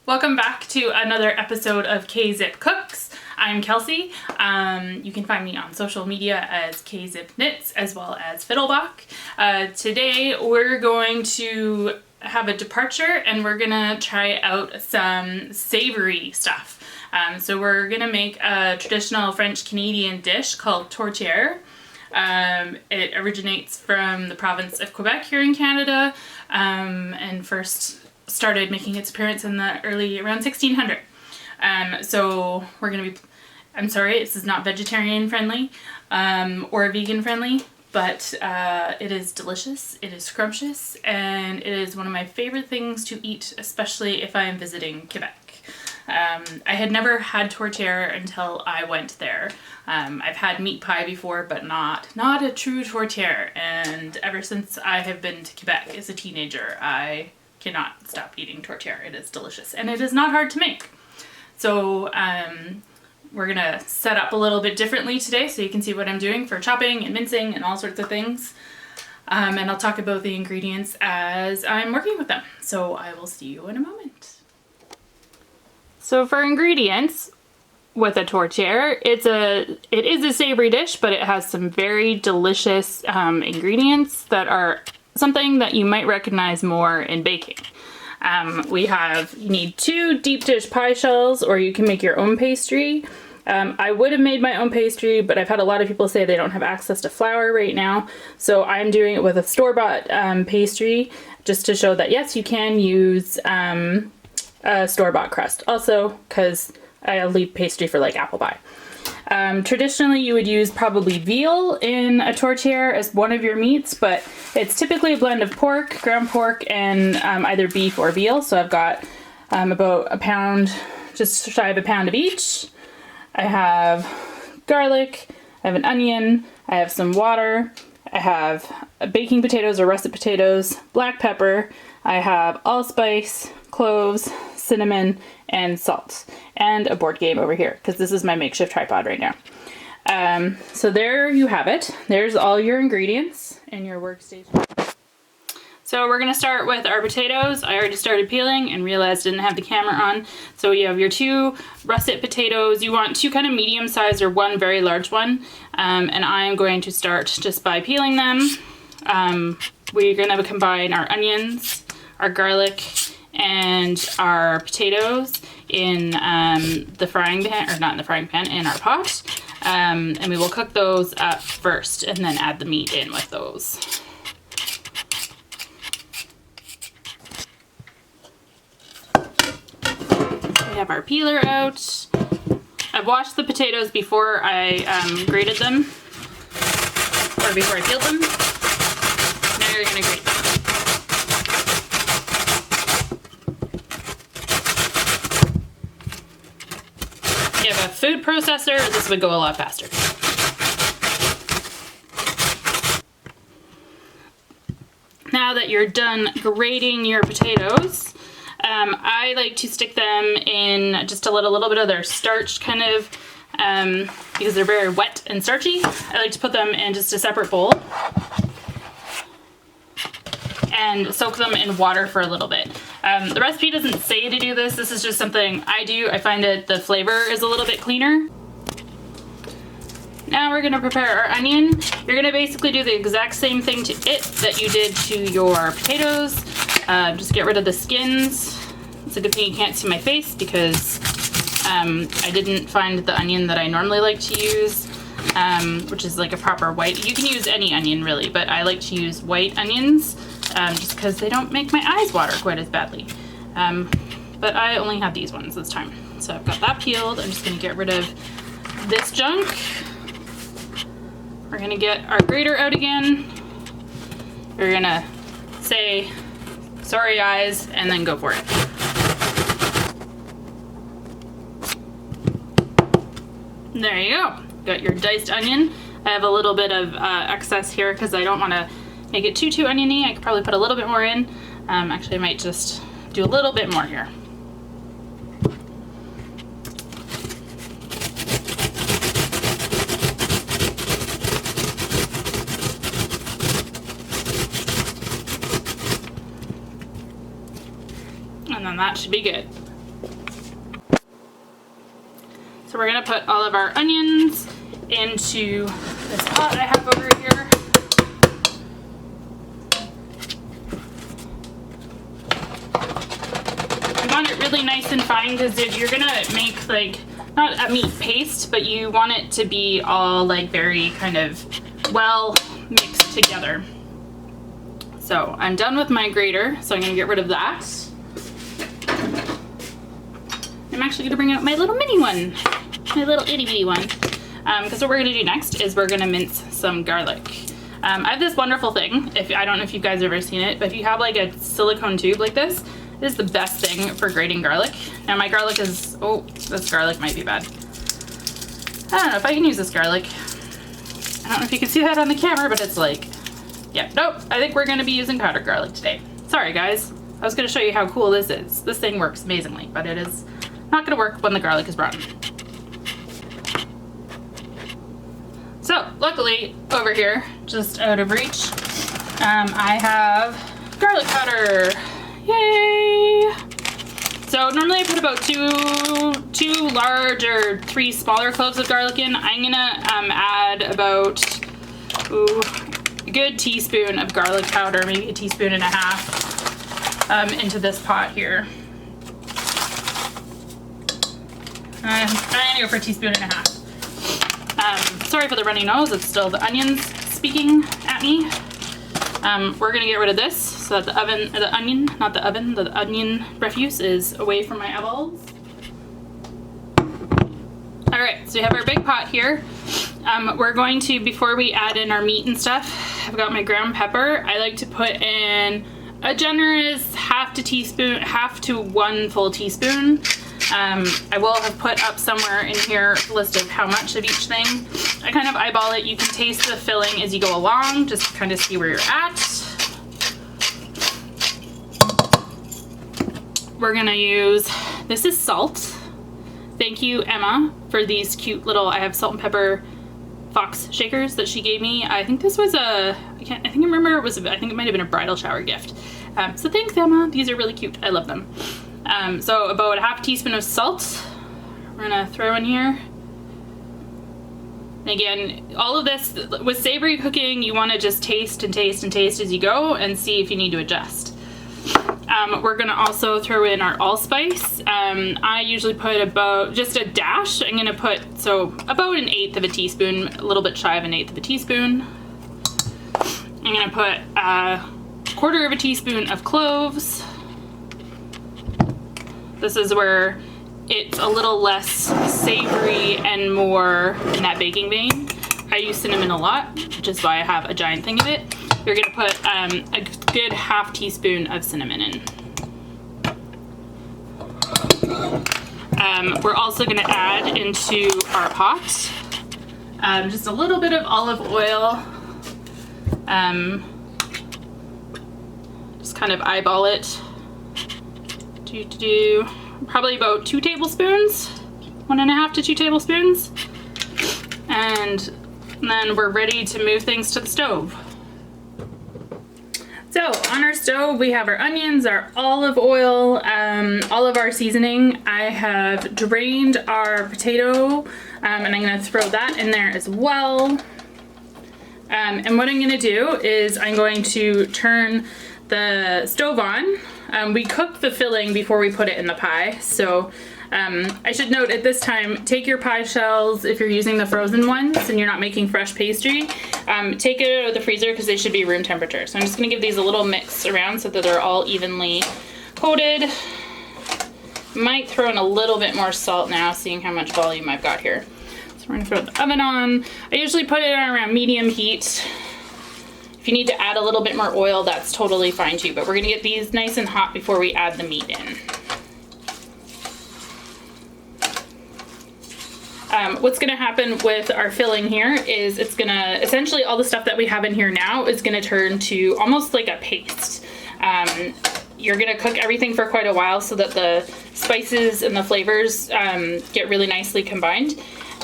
Welcome back to another episode of K-Zip Cooks. I'm Kelsey. You can find me on social media as K-Zip Knits as well as Fiddlebach. Today we're going to have a departure and we're gonna try out some savory stuff. So we're gonna make a traditional French-Canadian dish called Tourtière. It originates from the province of Quebec here in Canada, and first started making its appearance in the around 1600. So we're gonna be, I'm sorry, this is not vegetarian friendly or vegan friendly, but it is delicious, it is scrumptious, and it is one of my favorite things to eat, especially if I am visiting Quebec. I had never had tourtière until I went there. I've had meat pie before, but not a true tourtière, and ever since I have been to Quebec as a teenager, I cannot stop eating tourtière. It is delicious, and it is not hard to make. So we're gonna set up a little bit differently today so you can see what I'm doing for chopping and mincing and all sorts of things. And I'll talk about the ingredients as I'm working with them. So I will see you in a moment. So for ingredients with a tourtière, it is a savory dish, but it has some very delicious ingredients that are something that you might recognize more in baking. You need 2 deep dish pie shells, or you can make your own pastry. I would have made my own pastry, but I've had a lot of people say they don't have access to flour right now. So I'm doing it with a store-bought pastry, just to show that yes, you can use a store-bought crust. Also, because I'll leave pastry for like apple pie. Traditionally, you would use probably veal in a tourtière as one of your meats, but it's typically a blend of pork, ground pork, and either beef or veal. So I've got about a pound, just shy of a pound of each. I have garlic, I have an onion, I have some water, I have baking potatoes or russet potatoes, black pepper, I have allspice, cloves, cinnamon, and salt, and a board game over here because this is my makeshift tripod right now. So there you have it. There's all your ingredients in your workstation. So we're gonna start with our potatoes. I already started peeling and realized I didn't have the camera on. So you have your 2 russet potatoes. You want 2 kind of medium sized or 1 very large one. And I'm going to start just by peeling them. We're gonna combine our onions, our garlic, and our potatoes in the frying pan, or not in the frying pan, in our pot. And we will cook those up first and then add the meat in with those. We have our peeler out. I've washed the potatoes before I grated them, or before I peeled them. Now you're gonna grate them. If you have a food processor, this would go a lot faster. Now that you're done grating your potatoes, I like to stick them in just to let a little bit of their starch kind of, because they're very wet and starchy, I like to put them in just a separate bowl and soak them in water for a little bit. The recipe doesn't say to do this. This is just something I do. I find that the flavor is a little bit cleaner. Now we're gonna prepare our onion. You're gonna basically do the exact same thing to it that you did to your potatoes. Just get rid of the skins. It's a good thing you can't see my face because I didn't find the onion that I normally like to use, which is like a proper white. You can use any onion really, but I like to use white onions. Just because they don't make my eyes water quite as badly. But I only have these ones this time. So I've got that peeled. I'm just gonna get rid of this junk. We're gonna get our grater out again. We're gonna say, sorry eyes, and then go for it. There you go. Got your diced onion. I have a little bit of excess here because I don't wanna make it too oniony. I could probably put a little bit more in. Actually, I might just do a little bit more here. And then that should be good. So we're gonna put all of our onions into this pot I have over here. You want it really nice and fine because if you're gonna make like, not a meat paste, but you want it to be all like very kind of well mixed together. So I'm done with my grater, so I'm gonna get rid of that. I'm actually gonna bring out my little mini one, my little itty bitty one. Because what we're gonna do next is we're gonna mince some garlic. I have this wonderful thing, I don't know if you guys have ever seen it, but if you have like a silicone tube like this, it is the best thing for grating garlic. Now my garlic is, oh, this garlic might be bad. I don't know if I can use this garlic. I don't know if you can see that on the camera, but it's like, yeah, nope, I think we're gonna be using powdered garlic today. Sorry guys, I was gonna show you how cool this is. This thing works amazingly, but it is not gonna work when the garlic is rotten. So, luckily, over here, just out of reach, I have garlic powder. Yay! So normally I put about two large or 3 smaller cloves of garlic in. I'm gonna add about a good teaspoon of garlic powder, maybe 1.5 teaspoons into this pot here. I'm gonna go for 1.5 teaspoons. Sorry for the runny nose, it's still the onions speaking at me. We're gonna get rid of this so that the onion refuse is away from my eyeballs. All right, so we have our big pot here. We're going to, before we add in our meat and stuff, I've got my ground pepper. I like to put in a generous half to 1 full teaspoon. I will have put up somewhere in here a list of how much of each thing. I kind of eyeball it. You can taste the filling as you go along, just to kind of see where you're at. We're gonna use, this is salt. Thank you, Emma, for these cute little, I have salt and pepper fox shakers that she gave me. I think this was I think it might have been a bridal shower gift. So thanks, Emma. These are really cute. I love them. So about a half teaspoon of salt we're gonna throw in here. And again, all of this, with savory cooking, you wanna just taste and taste and taste as you go and see if you need to adjust. We're gonna also throw in our allspice. I usually put about just a dash. I'm gonna put, so about 1/8 of a teaspoon, a little bit shy of 1/8 of a teaspoon. I'm gonna put 1/4 of a teaspoon of cloves. This is where it's a little less savory and more in that baking vein. I use cinnamon a lot, which is why I have a giant thing of it. You're gonna put a good half teaspoon of cinnamon in. We're also gonna add into our pot just a little bit of olive oil. Just kind of eyeball it. Probably about 2 tablespoons, 1.5 to 2 tablespoons. And then we're ready to move things to the stove. So on our stove, we have our onions, our olive oil, all of our seasoning. I have drained our potato, and I'm gonna throw that in there as well. And what I'm gonna do is I'm going to turn the stove on. We cook the filling before we put it in the pie, so I should note at this time, take your pie shells, if you're using the frozen ones and you're not making fresh pastry, take it out of the freezer because they should be room temperature. So I'm just gonna give these a little mix around so that they're all evenly coated. Might throw in a little bit more salt now, seeing how much volume I've got here. So we're gonna throw the oven on. I usually put it on around medium heat. If you need to add a little bit more oil, that's totally fine too, but we're gonna get these nice and hot before we add the meat in. What's gonna happen with our filling here is it's gonna, essentially all the stuff that we have in here now is gonna turn to almost like a paste. You're gonna cook everything for quite a while so that the spices and the flavors get really nicely combined.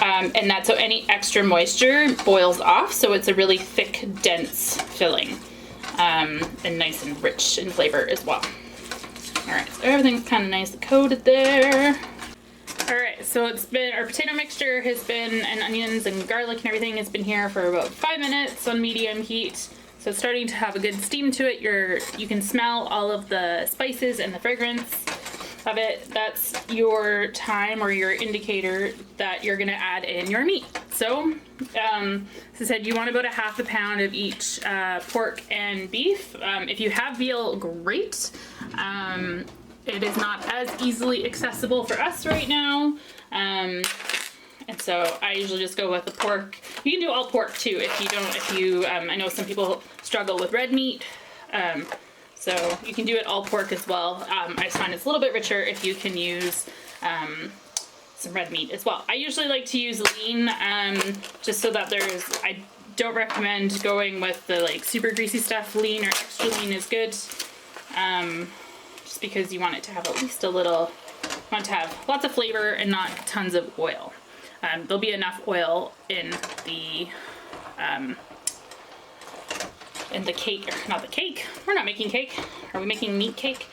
And that's so any extra moisture boils off, so it's a really thick, dense filling, and nice and rich in flavor as well. All right, so everything's kind of nicely coated there. All All right, so it's been, our potato mixture has been, and onions and garlic and everything has been here for about 5 minutes on medium heat. So it's starting to have a good steam to it. You can smell all of the spices and the fragrance of it. That's your time or your indicator that you're gonna add in your meat. So, as I said, you want about a half a pound of each pork and beef. If you have veal, great. It is not as easily accessible for us right now. And so I usually just go with the pork. You can do all pork too I know some people struggle with red meat. So you can do it all pork as well. I just find it's a little bit richer if you can use some red meat as well. I usually like to use lean, just so that I don't recommend going with the like super greasy stuff. Lean or extra lean is good. Just because you want it to have at least want to have lots of flavor and not tons of oil. There'll be enough oil in the cake, not the cake, we're not making cake, are we making meat cake?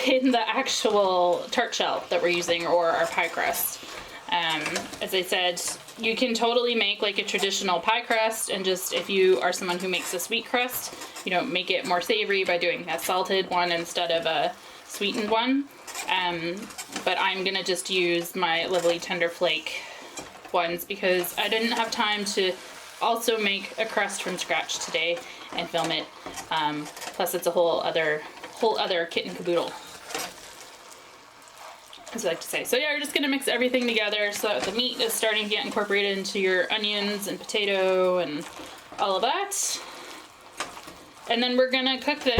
In the actual tart shell that we're using, or our pie crust. As I said, you can totally make like a traditional pie crust, and just if you are someone who makes a sweet crust, make it more savory by doing a salted one instead of a sweetened one. But I'm gonna just use my lovely tender flake ones because I didn't have time to also make a crust from scratch today and film it. Plus it's a whole other kit and caboodle, as I like to say. So yeah, you're just gonna mix everything together so that the meat is starting to get incorporated into your onions and potato and all of that. And then we're gonna cook this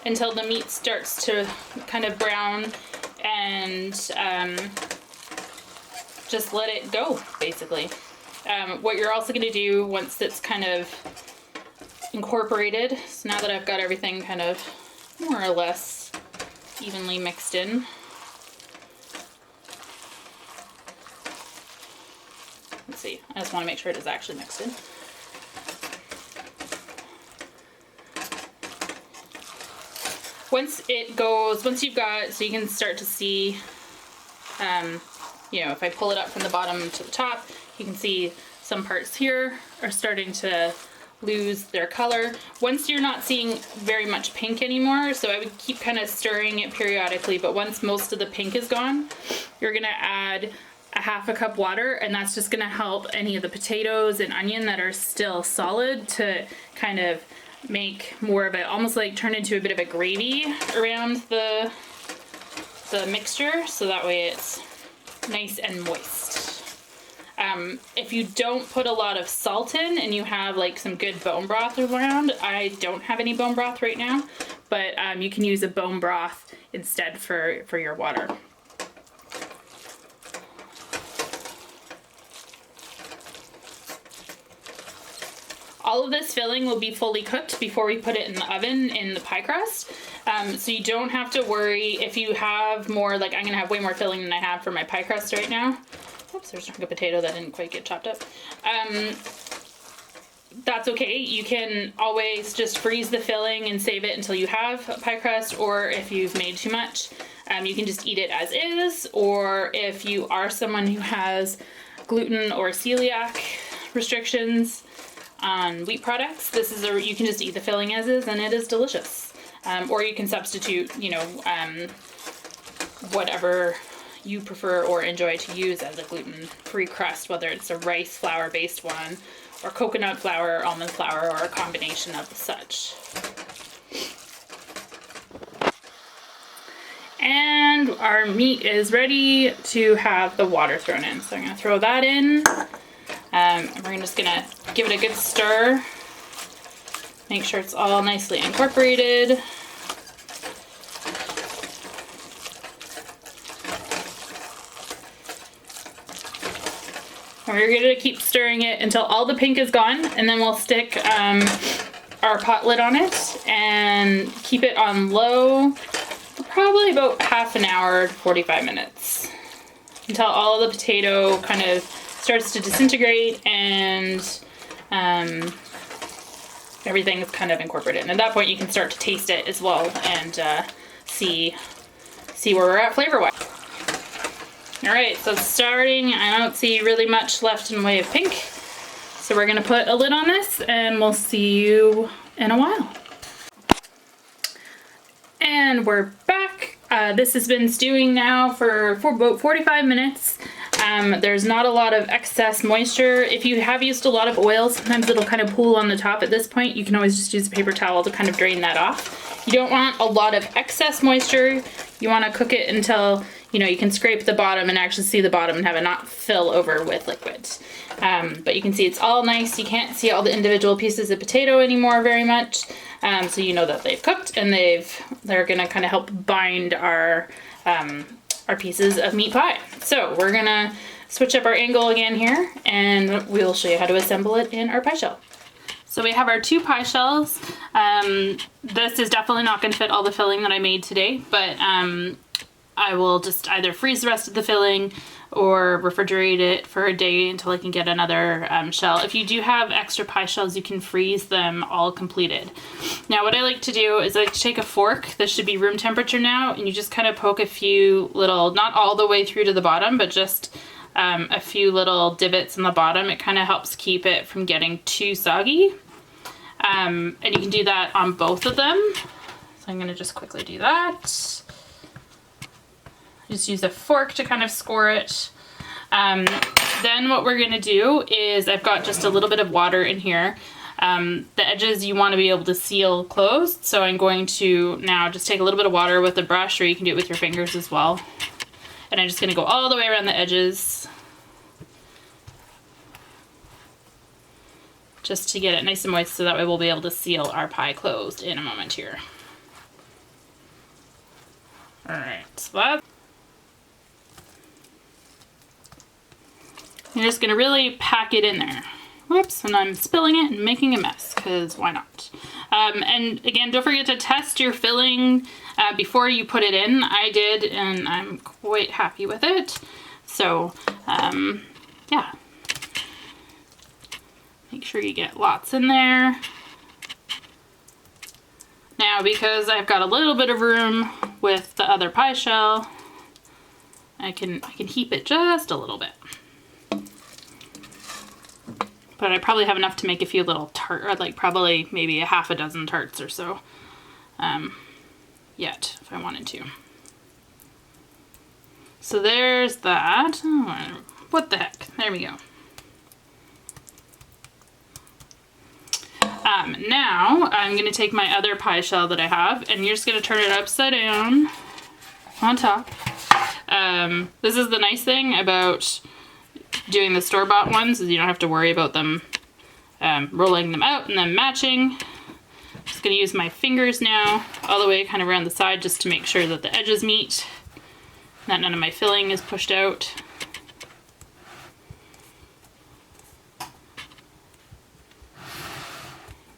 until the meat starts to kind of brown, and just let it go, basically. What you're also gonna do once it's kind of incorporated, so now that I've got everything kind of more or less evenly mixed in, let's see, I just want to make sure it is actually mixed in. Once you've got, so you can start to see, if I pull it up from the bottom to the top, you can see some parts here are starting to lose their color. Once you're not seeing very much pink anymore, so I would keep kind of stirring it periodically, but once most of the pink is gone, you're gonna add a half a cup water, and that's just gonna help any of the potatoes and onion that are still solid to kind of make more of it, almost like turn into a bit of a gravy around the mixture, so that way it's nice and moist. If you don't put a lot of salt in and you have like some good bone broth around, I don't have any bone broth right now, but you can use a bone broth instead for your water. All of this filling will be fully cooked before we put it in the oven in the pie crust. So you don't have to worry if you have more, like I'm gonna have way more filling than I have for my pie crust right now. Oops, there's a potato that didn't quite get chopped up. That's okay. You can always just freeze the filling and save it until you have a pie crust, or if you've made too much, you can just eat it as is, or if you are someone who has gluten or celiac restrictions on wheat products, you can just eat the filling as is, and it is delicious. Or you can substitute, whatever you prefer or enjoy to use as a gluten-free crust, whether it's a rice flour based one, or coconut flour, almond flour, or a combination of such. And our meat is ready to have the water thrown in. So I'm gonna throw that in. We're just gonna give it a good stir. Make sure it's all nicely incorporated. And we're gonna keep stirring it until all the pink is gone, and then we'll stick our pot lid on it and keep it on low for probably about half an hour to 45 minutes until all of the potato kind of starts to disintegrate and everything is kind of incorporated. And at that point you can start to taste it as well and see see where we're at flavor-wise. All right, so it's starting. I don't see really much left in the way of pink. So we're gonna put a lid on this and we'll see you in a while. And we're back. This has been stewing now for about 45 minutes. There's not a lot of excess moisture. If you have used a lot of oil, sometimes it'll kind of pool on the top at this point. You can always just use a paper towel to kind of drain that off. You don't want a lot of excess moisture. You want to cook it until, you know, you can scrape the bottom and actually see the bottom and have it not fill over with liquid. But you can see it's all nice. You can't see all the individual pieces of potato anymore very much. So you know that they've cooked and they're gonna kind of help bind our pieces of meat pie. So we're gonna switch up our angle again here and we'll show you how to assemble it in our pie shell. So we have our 2 pie shells. This is definitely not gonna fit all the filling that I made today, but I will just either freeze the rest of the filling or refrigerate it for a day until I can get another shell. If you do have extra pie shells, you can freeze them all completed. Now what I like to do is I like to take a fork, this should be room temperature now, and you just kind of poke a few little, not all the way through to the bottom, but just a few little divots in the bottom. It kind of helps keep it from getting too soggy. And you can do that on both of them. So I'm gonna just quickly do that. Just use a fork to kind of score it. Then what we're gonna do is I've got just a little bit of water in here. The edges you want to be able to seal closed, so I'm going to now just take a little bit of water with a brush, or you can do it with your fingers as well. And I'm just gonna go all the way around the edges just to get it nice and moist so that way we'll be able to seal our pie closed in a moment here. All right, so that's you're just gonna really pack it in there. Whoops, and I'm spilling it and making a mess, because why not? And again, don't forget to test your filling before you put it in. I did, and I'm quite happy with it. So, yeah. Make sure you get lots in there. Now, because I've got a little bit of room with the other pie shell, I can heap it just a little bit. But I probably have enough to make a few little like probably maybe a half a dozen tarts or so yet, if I wanted to. So there's that. Oh, what the heck? There we go. Now I'm going to take my other pie shell that I have, and you're just going to turn it upside down on top. This is the nice thing about doing the store-bought ones, is you don't have to worry about them rolling them out and then matching. I'm just going to use my fingers now all the way kind of around the side just to make sure that the edges meet, that none of my filling is pushed out.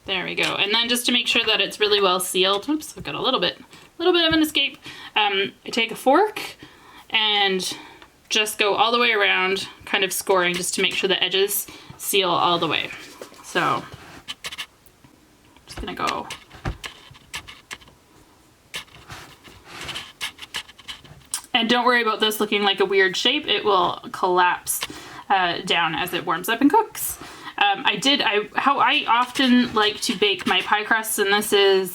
There we go. And then just to make sure that it's really well sealed, oops, I've got a little bit of an escape. I take a fork and just go all the way around, kind of scoring just to make sure the edges seal all the way. So, just gonna go. And don't worry about this looking like a weird shape. It will collapse down as it warms up and cooks. How I often like to bake my pie crusts, and this is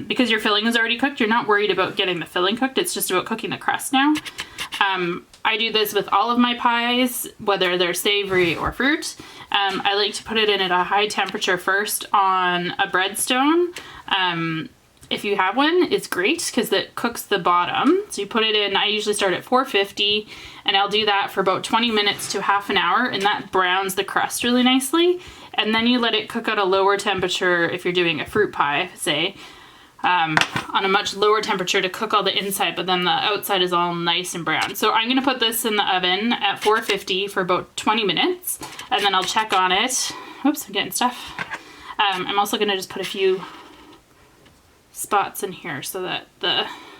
because your filling is already cooked, you're not worried about getting the filling cooked, it's just about cooking the crust now. I do this with all of my pies, whether they're savory or fruit. I like to put it in at a high temperature first on a breadstone. If you have one, it's great because it cooks the bottom. So you put it in, I usually start at 450, and I'll do that for about 20 minutes to half an hour, and that browns the crust really nicely. And then you let it cook at a lower temperature if you're doing a fruit pie, say, on a much lower temperature to cook all the inside, but then the outside is all nice and brown. So I'm gonna put this in the oven at 450 for about 20 minutes, and then I'll check on it. Oops, I'm getting stuff. I'm also gonna just put a few spots in here so that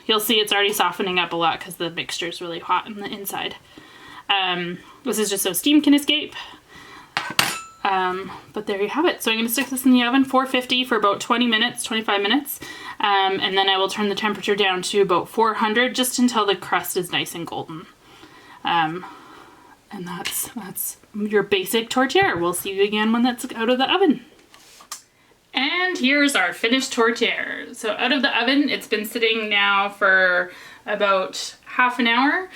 you'll see it's already softening up a lot because the mixture is really hot on the inside. This is just so steam can escape. But there you have it. So I'm going to stick this in the oven, 450 for about 20 minutes, 25 minutes. And then I will turn the temperature down to about 400 just until the crust is nice and golden. And that's your basic tourtière. We'll see you again when that's out of the oven. And here's our finished tourtière. So out of the oven, it's been sitting now for about half an hour.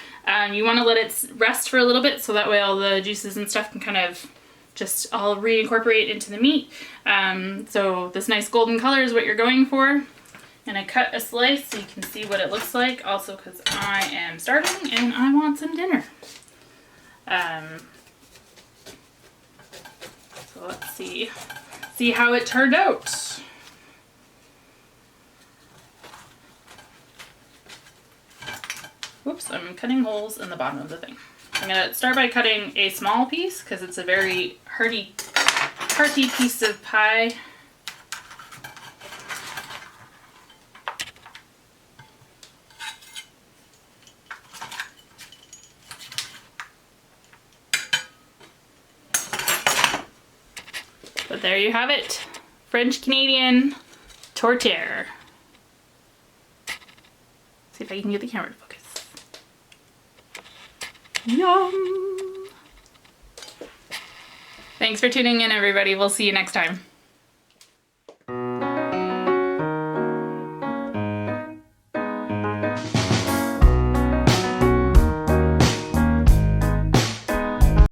You want to let it rest for a little bit so that way all the juices and stuff can kind of just all reincorporate into the meat. So this nice golden color is what you're going for. And I cut a slice so you can see what it looks like, also because I am starving and I want some dinner. So let's see how it turned out. Whoops, I'm cutting holes in the bottom of the thing. I'm gonna start by cutting a small piece because it's a very hearty piece of pie. But there you have it, French-Canadian tourtière. See if I can get the camera to focus. Yum! Thanks for tuning in, everybody. We'll see you next time.